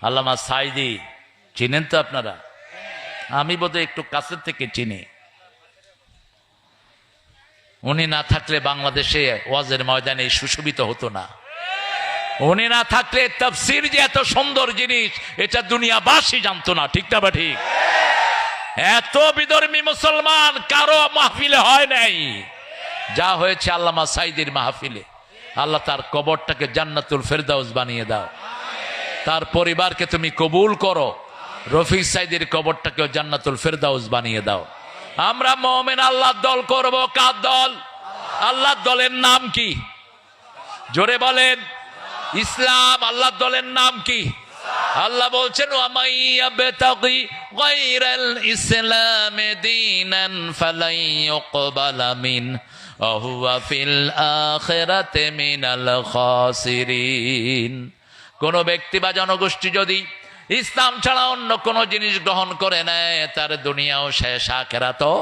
আল্লামা সাঈদী চিনেন তো আপনারা? আমি বোধহয় একটু কাছের থেকে চিনি। উনি না থাকলে বাংলাদেশে ওয়াজের ময়দানে সুশোভিত হতো না। উনি না থাকলে তাফসীর যে এত সুন্দর জিনিস এটা দুনিয়াবাসী জানতো না। ঠিক না বা ঠিক? এত বিধর্মী মুসলমান কারো মাহফিলে হয় নাই যা হয়েছে আল্লামা সাঈদীর মাহফিলে। আল্লাহ তার কবরটাকে জান্নাতুল ফেরদাউস বানিয়ে দাও, তার পরিবারকে তুমি কবুল করো, রফিক সাঈদীর কবরটাকেও জান্নাতুল ফেরদাউস বানিয়ে দাও। আমরা মুমিন আল্লাহর দল করব। কার দল? আল্লাহর দলের নাম কি? জোরে বলেন। ইসলাম। আল্লাহর দলের নাম কি? আল্লাহ বলছেন ওয়ামাইয়াবতাগি গায়রাল ইসলামি দীনান ফালাই ইউকবালা মিন ওয়া হুয়া ফিল আখিরাতি মিনাল খাসিরিন। কোন ব্যক্তি বা জনগোষ্ঠী যদি ইসলাম ছাড়া অন্য কোন জিনিস গ্রহণ করে নেয় তার দুনিয়াও শেষ, আখিরাতও